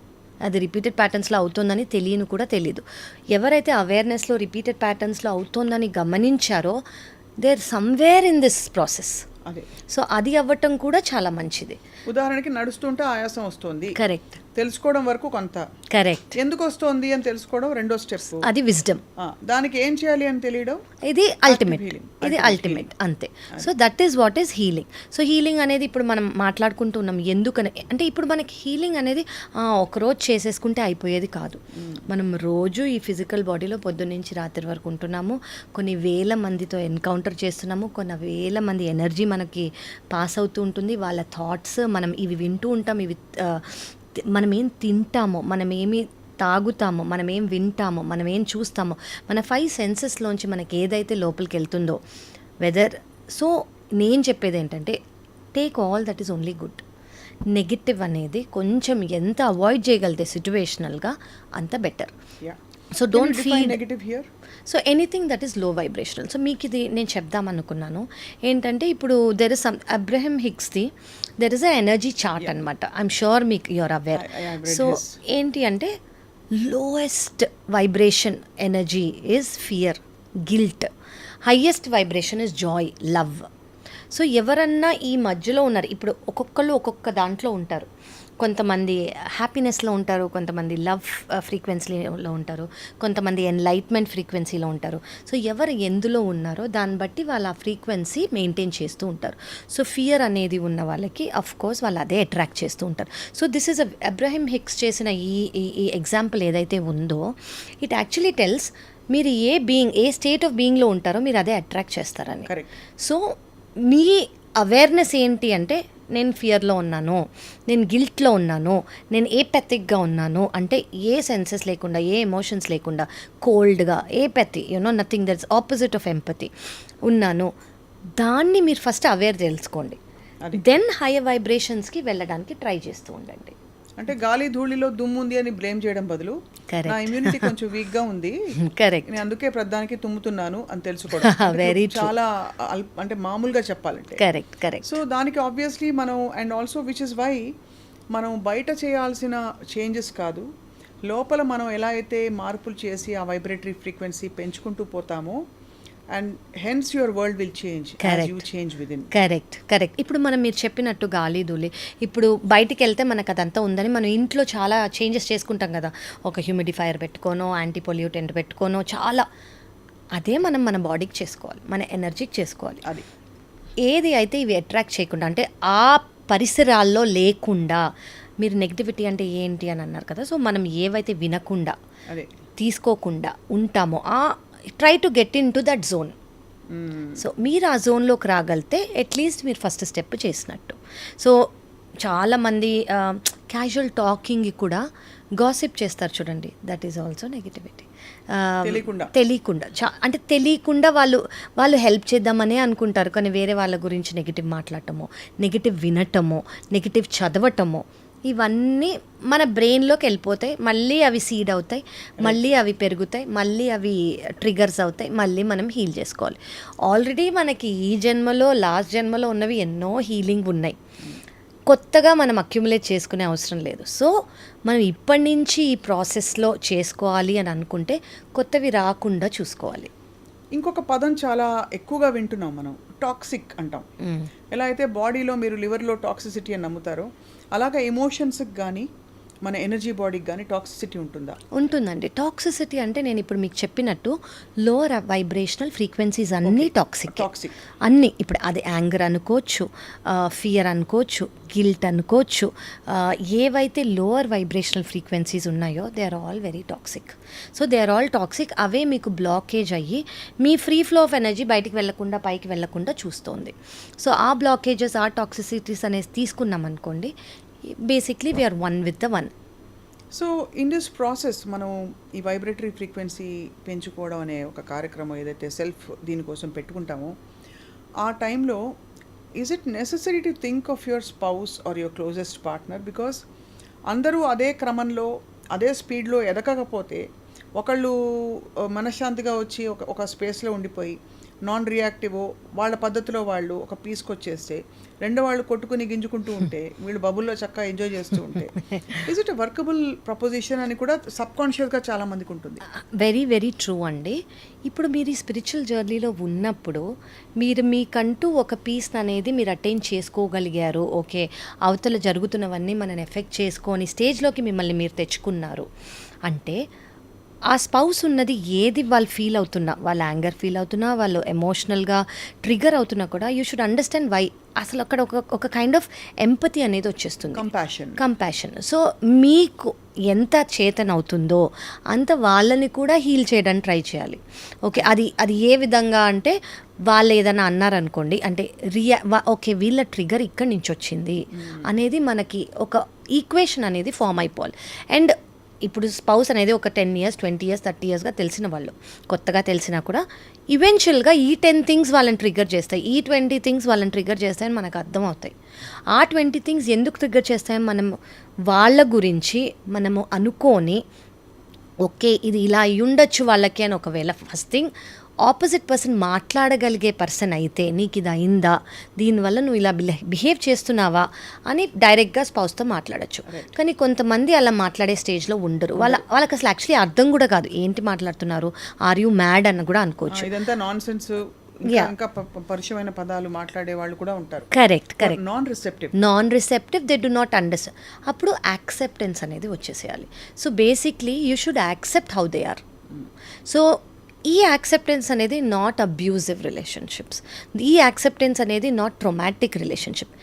అది రిపీటెడ్ ప్యాటర్న్స్లో అవుతుందని తెలియని కూడా తెలీదు. ఎవరైతే అవేర్నెస్లో రిపీటెడ్ ప్యాటర్న్స్లో అవుతోందని గమనించారో they are somewhere in this process.
అదే.
సో అది అవ్వటం కూడా చాలా మంచిది.
ఉదాహరణకి నడుస్తుంటే ఆయాసం వస్తుంది,
కరెక్ట్,
తెలుసుకోవడం వరకు కొంత,
కరెక్ట్,
ఎందుకు వస్తుంది అని తెలుసుకోవడం రెండో స్టెప్,
అది విజ్డమ్.
దానికి ఏం చేయాలి అని తెలియడం,
ఇది అల్టిమేట్,
healing.
ఇది అల్టిమేట్ అంతే. So that is what is healing. So healing అనేది ఇప్పుడు మనం మాట్లాడుకుంటున్నాం ఎందుకని అంటే ఇప్పుడు మనకి హీలింగ్ అనేది ఒకరోజు చేసేసుకుంటే అయిపోయేది కాదు. మనం రోజు ఈ ఫిజికల్ బాడీలో పొద్దున్నుంచి రాత్రి వరకు ఉంటున్నాము, కొన్ని వేల మందితో ఎన్కౌంటర్ చేస్తున్నాము, కొన్ని వేల మంది ఎనర్జీ మనకి పాస్ అవుతూ ఉంటుంది, వాళ్ళ థాట్స్ మనం ఇవి వింటూ ఉంటాం, ఇవి మనం ఏం తింటామో, మనం ఏమి తాగుతామో, మనం ఏం వింటామో, మనం ఏం చూస్తామో, మన 5 సెన్సెస్లోంచి మనకి ఏదైతే లోపలికి వెళ్తుందో వెదర్. సో నేను చెప్పేది ఏంటంటే take all that is only good. Negative అనేది కొంచెం ఎంత అవాయిడ్ చేయగలితే సిచ్యువేషనల్గా అంత better. So don't feel
negative here.
So anything that is low vibrational. So మీకు ఇది నేను చెప్దామనుకున్నాను ఏంటంటే ఇప్పుడు దెర్ ఇస్ సమ్ అబ్రహం హిగ్స్ది there is a energy chart అనమాట. ఐఎమ్ షూర్ మీకు యూఆర్ అవేర్. సో ఏంటి అంటే lowest vibration energy is fear, guilt. Highest vibration is joy, love. So ఎవరన్నా ఈ మధ్యలో ఉన్నారు, ఇప్పుడు ఒక్కొక్కళ్ళు ఒక్కొక్క దాంట్లో ఉంటారు. కొంతమంది హ్యాపీనెస్లో ఉంటారు, కొంతమంది లవ్ ఫ్రీక్వెన్సీలో ఉంటారు, కొంతమంది ఎన్లైట్మెంట్ ఫ్రీక్వెన్సీలో ఉంటారు. సో ఎవరు ఎందులో ఉన్నారో దాన్ని బట్టి వాళ్ళ ఆ ఫ్రీక్వెన్సీ మెయింటైన్ చేస్తూ ఉంటారు. సో ఫియర్ అనేది ఉన్న వాళ్ళకి అఫ్ కోర్స్ వాళ్ళు అదే అట్రాక్ట్ చేస్తూ ఉంటారు. So this is Abraham Higgs చేసిన ఈ ఎగ్జాంపుల్ ఏదైతే ఉందో ఇట్ యాక్చువల్లీ టెల్స్ మీరు ఏ స్టేట్ ఆఫ్ బీయింగ్లో ఉంటారో మీరు అదే అట్రాక్ట్ చేస్తారని. సో మీ అవేర్నెస్ ఏంటి అంటే నేను ఫియర్లో ఉన్నాను, నేను గిల్ట్లో ఉన్నాను, నేను ఏపెథిక్గా ఉన్నాను అంటే ఏ సెన్సెస్ లేకుండా, ఏ ఎమోషన్స్ లేకుండా, కోల్డ్గా, apathy nothing that's opposite of empathy ఉన్నాను. దాన్ని మీరు ఫస్ట్ అవేర్ తెలుసుకోండి, దెన్ హైయర్ వైబ్రేషన్స్కి వెళ్ళడానికి ట్రై చేస్తూ ఉండండి.
అంటే గాలి ధూళిలో దుమ్ము ఉంది అని బ్లేమ్ చేయడం బదులు నా ఇమ్యూనిటీ కొంచెం వీక్ గా ఉంది,
కరెక్ట్,
నేను అందుకే ప్రధానికి తుమ్ముతున్నాను అని తెలుసుకోవడం
వెరీ
చాలా అంటే మామూలుగా చెప్పాలంటే.
Correct correct.
సో దానికి ఆబ్వియస్లీ మనం and also which is why మనం బయట చేయాల్సిన చేంజెస్ కాదు, లోపల మనం ఎలా అయితే మార్పులు చేసి ఆ వైబ్రేటరీ ఫ్రీక్వెన్సీ పెంచుకుంటూ పోతామో and hence your world will change as you change within.
Correct correct. ఇప్పుడు మనం మీరు చెప్పినట్టు గాలి ధూళి, ఇప్పుడు బయటికి వెళ్తే మనకు అదంతా ఉందని మనం ఇంట్లో చాలా చేంజెస్ చేసుకుంటాం కదా, ఒక హ్యూమిడిఫైయర్ పెట్టుకోనో, యాంటీ పొల్యూటెంట్ పెట్టుకోనో, చాలా అదే మనం మన బాడీకి చేసుకోవాలి, మన ఎనర్జీకి చేసుకోవాలి.
అది
ఏది అయితే ఇవి అట్రాక్ట్ చేయకుండా అంటే ఆ పరిసరాల్లో లేకుండా, మీరు నెగిటివిటీ అంటే ఏంటి అని అన్నారు కదా, సో మనం ఏవైతే వినకుండా
అదే
తీసుకోకుండా ఉంటామో try to get in to that zone. So మీరు ఆ జోన్లోకి రాగలితే అట్లీస్ట్ మీరు ఫస్ట్ స్టెప్ చేసినట్టు. సో చాలామంది క్యాజువల్ టాకింగ్ కూడా గాసిప్ చేస్తారు చూడండి, దట్ ఈజ్ ఆల్సో నెగిటివిటీ. తెలియకుండా అంటే తెలియకుండా వాళ్ళు హెల్ప్ చేద్దామనే అనుకుంటారు, కానీ వేరే వాళ్ళ గురించి నెగిటివ్ మాట్లాడటమో, నెగిటివ్ వినటమో, నెగిటివ్ చదవటమో, ఇవన్నీ మన బ్రెయిన్లోకి వెళ్ళిపోతాయి, మళ్ళీ అవి సీడ్ అవుతాయి, మళ్ళీ అవి పెరుగుతాయి, మళ్ళీ అవి ట్రిగర్స్ అవుతాయి, మళ్ళీ మనం హీల్ చేసుకోవాలి. ఆల్రెడీ మనకి ఈ జన్మలో లాస్ట్ జన్మలో ఉన్నవి ఎన్నో హీలింగ్ ఉన్నాయి, కొత్తగా మనం అక్యుములేట్ చేసుకునే అవసరం లేదు. సో మనం ఇప్పటి నుంచి ఈ ప్రాసెస్లో చేసుకోవాలి అని అనుకుంటే కొత్తవి రాకుండా చూసుకోవాలి.
ఇంకొక పదం చాలా ఎక్కువగా వింటున్నాం మనం, టాక్సిక్ అంటాం. ఎలా అయితే బాడీలో మీరు లివర్లో టాక్సిసిటీ అని నమ్ముతారో అలాగా ఎమోషన్స్కి కానీ మన ఎనర్జీ బాడీకి కానీ టాక్సిసిటీ ఉంటుందా?
ఉంటుందండి. టాక్సిసిటీ అంటే నేను ఇప్పుడు మీకు చెప్పినట్టు లోవర్ వైబ్రేషనల్ ఫ్రీక్వెన్సీస్ అన్నీ టాక్సిక్ అన్నీ. ఇప్పుడు అది యాంగర్ అనుకోవచ్చు, ఫియర్ అనుకోవచ్చు, గిల్ట్ అనుకోవచ్చు, ఏవైతే లోవర్ వైబ్రేషనల్ ఫ్రీక్వెన్సీస్ ఉన్నాయో they are all very toxic. So they are all toxic. అవే మీకు బ్లాకేజ్ అయ్యి మీ ఫ్రీ ఫ్లో ఆఫ్ ఎనర్జీ బయటికి వెళ్లకుండా పైకి వెళ్లకుండా చూస్తుంది. సో ఆ బ్లాకేజెస్, ఆ టాక్సిసిటీస్ అనేది తీసుకున్నాం అనుకోండి, basically we are one with the one.
So in this process మనం ఈ వైబ్రేటరీ ఫ్రీక్వెన్సీ పెంచుకోవడం అనే ఒక కార్యక్రమం ఏదైతే సెల్ఫ్ దీనికోసం పెట్టుకుంటామో ఆ టైంలో is it necessary to think of your spouse are your closest partner? Because అందరూ అదే క్రమంలో అదే స్పీడ్లో ఎదగకపోతే ఒకళ్ళు మనశ్శాంతిగా వచ్చి ఒక స్పేస్లో ఉండిపోయి నాన్ రియాక్టివ్ వాళ్ళ పద్ధతిలో వాళ్ళు ఒక పీస్కి వచ్చేస్తే రెండో వాళ్ళు కొట్టుకుని గింజుకుంటూ ఉంటే వీళ్ళు బబుల్లో చక్కగా ఎంజాయ్ చేస్తూ ఉంటే ఇస్ ఇట్ వర్కబుల్ ప్రపోజిషన్ అని కూడా సబ్కాన్షియస్గా చాలా మందికి ఉంటుంది.
వెరీ వెరీ ట్రూ అండి. ఇప్పుడు మీరు ఈ స్పిరిచువల్ జర్నీలో ఉన్నప్పుడు మీరు మీకంటూ ఒక పీస్ అనేది మీరు అటైన్ చేసుకోగలిగారు. ఓకే, అవతల జరుగుతున్నవన్నీ మనని ఎఫెక్ట్ చేసుకొని స్టేజ్లోకి మిమ్మల్ని మీరు తెచ్చుకున్నారు అంటే ఆ స్పౌస్ ఉన్నది ఏది వాళ్ళు ఫీల్ అవుతున్నా, వాళ్ళ యాంగర్ ఫీల్ అవుతున్నా, వాళ్ళు ఎమోషనల్గా ట్రిగర్ అవుతున్నా కూడా యూ షుడ్ అండర్స్టాండ్ వై. అసలు అక్కడ ఒక కైండ్ ఆఫ్ ఎంపతి అనేది వచ్చేస్తుంది, కంపాషన్. సో మీకు ఎంత చేతన అవుతుందో అంత వాళ్ళని కూడా హీల్ చేయడానికి ట్రై చేయాలి. ఓకే, అది ఏ విధంగా అంటే వాళ్ళు ఏదైనా అన్నారనుకోండి, అంటే ఓకే వీళ్ళ ట్రిగర్ ఇక్కడి నుంచి వచ్చింది అనేది మనకి ఒక ఈక్వేషన్ అనేది ఫామ్ అయిపోవాలి. అండ్ ఇప్పుడు స్పౌస్ అనేది ఒక 10 years 20 years 30 yearsగా తెలిసిన వాళ్ళు, కొత్తగా తెలిసినా కూడా ఈవెన్చువల్గా ఈ 10 things వాళ్ళని ట్రిగ్గర్ చేస్తాయి, ఈ 20 things వాళ్ళని ట్రిగ్గర్ చేస్తాయని మనకు అర్థం అవుతాయి. ఆ 20 things ఎందుకు ట్రిగ్గర్ చేస్తాయని మనం వాళ్ళ గురించి మనము అనుకొని ఓకే ఇది ఇలా అయి ఉండొచ్చు వాళ్ళకి అని ఒకవేళ ఫస్ట్ థింగ్ ఆపోజిట్ పర్సన్ మాట్లాడగలిగే పర్సన్ అయితే నీకు ఇది అయిందా, దీనివల్ల నువ్వు ఇలా బిహేవ్ చేస్తున్నావా అని డైరెక్ట్గా స్పౌస్తో మాట్లాడచ్చు. కానీ కొంతమంది అలా మాట్లాడే స్టేజ్లో ఉండరు. వాళ్ళకి అసలు యాక్చువల్లీ అర్థం కూడా కాదు ఏంటి మాట్లాడుతున్నారు, ఆర్ యూ మ్యాడ్ అని కూడా అనుకోవచ్చు.
ఇదంతా నాన్ సెన్స్, ఇంకా పరిచయమైన పదాలు మాట్లాడే వాళ్ళు కూడా ఉంటారు.
Correct, non receptive they do not understand. అప్పుడు యాక్సెప్టెన్స్ అనేది వచ్చేసేయాలి. So basically you should accept how they are. So ఈ యాక్సెప్టెన్స్ అనేది నాట్ అబ్యూజివ్ రిలేషన్షిప్స్, ఈ యాక్సెప్టెన్స్ అనేది not traumatic relationship.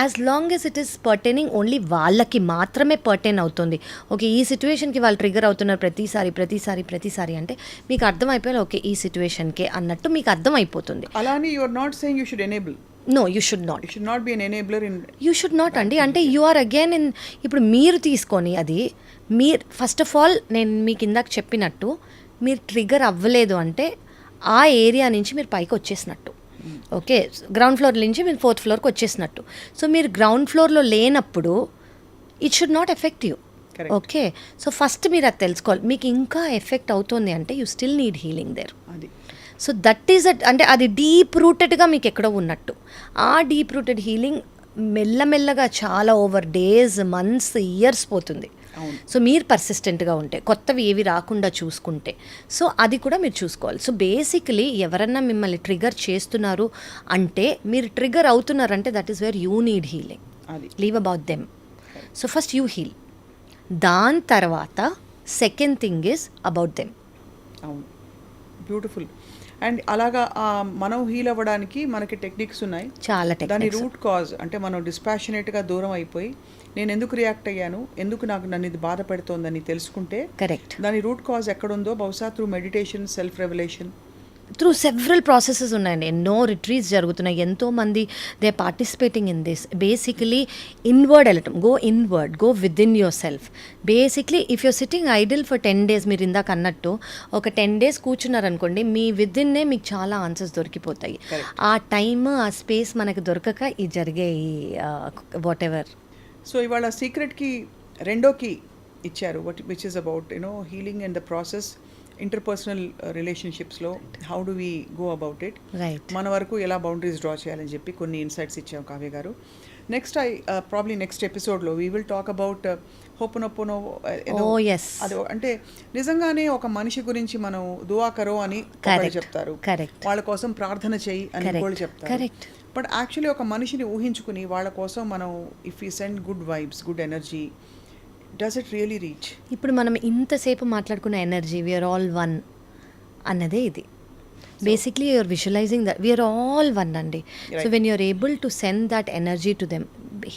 As long as it is pertaining only వాళ్ళకి మాత్రమే pertain అవుతుంది. ఓకే ఈ సిచ్యువేషన్కి వాళ్ళు ట్రిగర్ అవుతున్నారు ప్రతిసారి అంటే మీకు అర్థమైపోయాలి ఓకే ఈ సిచ్యువేషన్కే అన్నట్టు మీకు అర్థమైపోతుంది.
అలానే you are not saying you should enable.
No you should not.
You should not be an enabler in.
You should not అండి. అంటే యు ఆర్ అగైన్ ఇన్. ఇప్పుడు మీరు తీసుకొని అది మీరు ఫస్ట్ ఆఫ్ ఆల్ నేను మీకు ఇందాక చెప్పినట్టు మీరు ట్రిగర్ అవ్వలేదు అంటే ఆ ఏరియా నుంచి మీరు పైకి వచ్చేసినట్టు. ఓకే గ్రౌండ్ ఫ్లోర్ నుంచి మీరు 4th floorకి వచ్చేసినట్టు. సో మీరు గ్రౌండ్ ఫ్లోర్లో లేనప్పుడు it should not affect you. Okay so first మీరు అది తెలుసుకోవాలి. మీకు ఇంకా ఎఫెక్ట్ అవుతుంది అంటే you still need healing there. So that is అంటే అది డీప్ రూటెడ్గా మీకు ఎక్కడో ఉన్నట్టు. ఆ డీప్ రూటెడ్ హీలింగ్ మెల్లమెల్లగా చాలా ఓవర్ డేస్ మంత్స్ ఇయర్స్ పోతుంది. సో మీరు పర్సిస్టెంట్గా ఉంటే కొత్తవి ఏవి రాకుండా చూసుకుంటే సో అది కూడా మీరు చూసుకోవాలి. సో బేసికలీ ఎవరన్నా మిమ్మల్ని ట్రిగర్ చేస్తున్నారు అంటే మీరు ట్రిగర్ అవుతున్నారంటే that is where you need healing. Leave about them. So first you heal, దాని తర్వాత second thing is about them.
అవును, బ్యూటిఫుల్. అండ్ అలాగా మనం హీల్ అవ్వడానికి మనకి టెక్నిక్స్ ఉన్నాయి,
చాలా.
దాని రూట్ కాజ్ అంటే మనం డిస్పాషనేట్గా దూరం అయిపోయి నేను ఎందుకు రియాక్ట్ అయ్యాను, ఎందుకు నన్ను ఇది బాధ పెడుతోందని తెలుసుకుంటే
కరెక్ట్
దాని రూట్ కాజ్ ఎక్కడుందో బహుశా through meditation, self revolution,
through several processes ఉన్నాయండి. ఎన్నో రిట్రీట్స్ జరుగుతున్నాయి, ఎంతోమంది they participating in this. Basically inward వెళ్ళటం, go inward, go with in your self. Basically if you're sitting idle for 10 days, మీరు ఇందాక అన్నట్టు ఒక 10 days కూర్చున్నారనుకోండి మీ విద్ ఇన్నే మీకు చాలా ఆన్సర్స్ దొరికిపోతాయి. ఆ టైమ్ ఆ స్పేస్ మనకు దొరకక ఈ జరిగే వాట్ ఎవర్.
సో ఇవాళ సీక్రెట్కి రెండో కీ ఇచ్చారు, which is about healing and the process interpersonal రిలేషన్షిప్స్లో how do we go about it, మన వరకు ఎలా బౌండరీస్ డ్రా చేయాలని చెప్పి కొన్ని ఇన్సైట్స్ ఇచ్చాం కావ్య గారు. నెక్స్ట్ ప్రాబ్లీ నెక్స్ట్ ఎపిసోడ్లో వీ విల్ టాక్ అబౌట్ హోపనొప్పనో. అది అంటే నిజంగానే ఒక మనిషి గురించి మనం దువా కరో అని చెప్తారు, వాళ్ళ కోసం ప్రార్థన చేయి అని కూడా చెప్తారు. బట్ యాక్చువల్లీ ఒక మనిషిని ఊహించుకుని వాళ్ళ కోసం మనం if you send good vibes, good energy, does it really reach?
ఇప్పుడు మనం ఇంతసేపు మాట్లాడుకున్న ఎనర్జీ వీఆర్ ఆల్ వన్ అన్నదే ఇది. Basically you're visualizing that we're all one అండి. So when you're able to send that energy to them,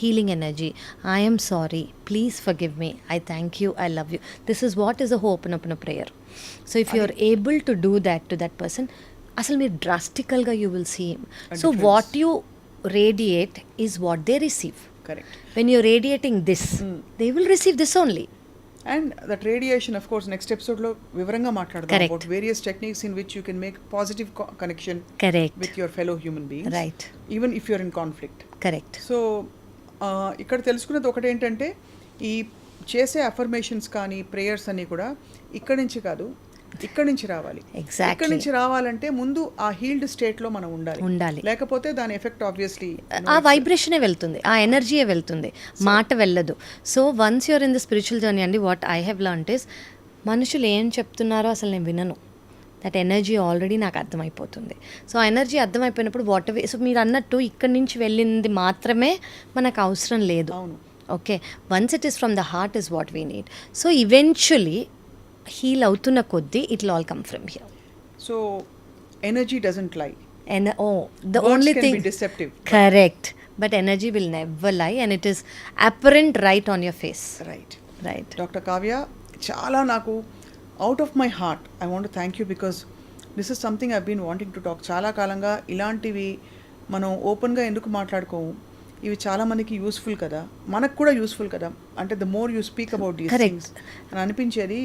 healing energy, I am sorry, please forgive me, I thank you, I love you, this is what is a open up prayer. So if you are able to do that to that person, అసలు మీరు డ్రాస్టికల్గా you will see him. So what you radiate is what they receive.
Correct.
When you're radiating this, they will receive this only.
And that radiation of course next ఎపిసోడ్లో వివరంగా మాట్లాడదాం
Correct.
About various techniques in which you can make positive connection
correct
with your fellow human beings
right
even if you're in conflict.
Correct
so ఇక్కడ తెలుసుకున్నది ఒకటి ఏంటంటే ఈ చేసే affirmations కానీ ప్రేయర్స్ అన్నీ కూడా ఇక్కడి నుంచి కాదు, ఇక్కడి నుంచి రావాలి.
Exactly.
ఇక్కడి నుంచి రావాలంటే ముందు ఆ హీల్డ్ స్టేట్లో మనం ఉండాలి. లేకపోతే దాని ఎఫెక్ట్ ఆబ్వియస్లీ
ఆ వైబ్రేషనే వెళ్తుంది, ఆ ఎనర్జీయే వెళ్తుంది, మాట వెళ్ళదు. So once you're in the spiritual journey అండి, what I have learned is మనుషులు ఏం చెప్తున్నారో అసలు నేను వినను. దట్ ఎనర్జీ ఆల్రెడీ నాకు అర్థమైపోతుంది. సో ఆ ఎనర్జీ అర్థమైపోయినప్పుడు వాట్ ఎవే, సో మీరు అన్నట్టు ఇక్కడి నుంచి వెళ్ళింది మాత్రమే మనకు అవసరం లేదు.
అవును.
Okay, once it is from the heart is what we need. So eventually heal అవుతున్న కొద్దీ it will all come from here.
So energy doesn't lie.
And the
Words
only
can
thing
be deceptive.
correct, but energy will never lie and it is apparent right on your face. Right.
Doctor Kavya, చాలా నాకు out of my heart I want thank you because this is something I been wanting to talk. చాలా కాలంగా ఇలాంటివి మనం ఓపెన్గా ఎందుకు మాట్లాడుకోము? ఇవి చాలా మందికి యూస్ఫుల్ కదా, మనకు కూడా యూస్ఫుల్ కదా. అంటే the more you speak about these things అని అనిపించేది.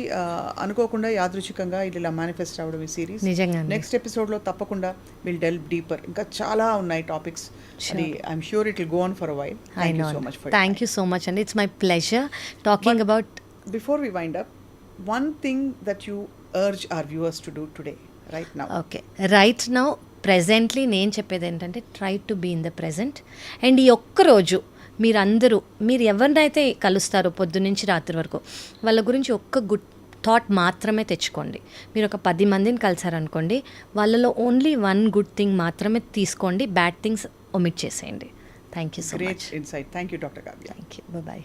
అనుకోకుండా యాదృచ్ఛికంగా ఇలా మేనిఫెస్ట్ అవ్వడం ఈ సిరీస్.
నిజంగానే.
నెక్స్ట్ ఎపిసోడ్లో తప్పకుండా విల్ డెల్వ్ డీపర్. ఇంకా చాలా ఉన్నాయి టాపిక్స్. అది I'm sure it will go on for a while.
I know. Thank you so much and it's my pleasure talking about.
Before we wind up, one thing that you urge our viewers to do today, right now.
Okay, right now presently నేను చెప్పేది ఏంటంటే try to be in the present. And ఈ ఒక్కరోజు మీరు ఎవరినైతే కలుస్తారో పొద్దున్నుంచి రాత్రి వరకు వాళ్ళ గురించి ఒక్క గుడ్ థాట్ మాత్రమే తెచ్చుకోండి. మీరు ఒక 10 మందిని కలిసారనుకోండి, వాళ్ళలో ఓన్లీ 1 గుడ్ థింగ్ మాత్రమే తీసుకోండి, బ్యాడ్ థింగ్స్ ఒమిట్ చేసేయండి. Thank you so much.
Great insight. Thank you, Dr. Kavya.
Thank you, bye.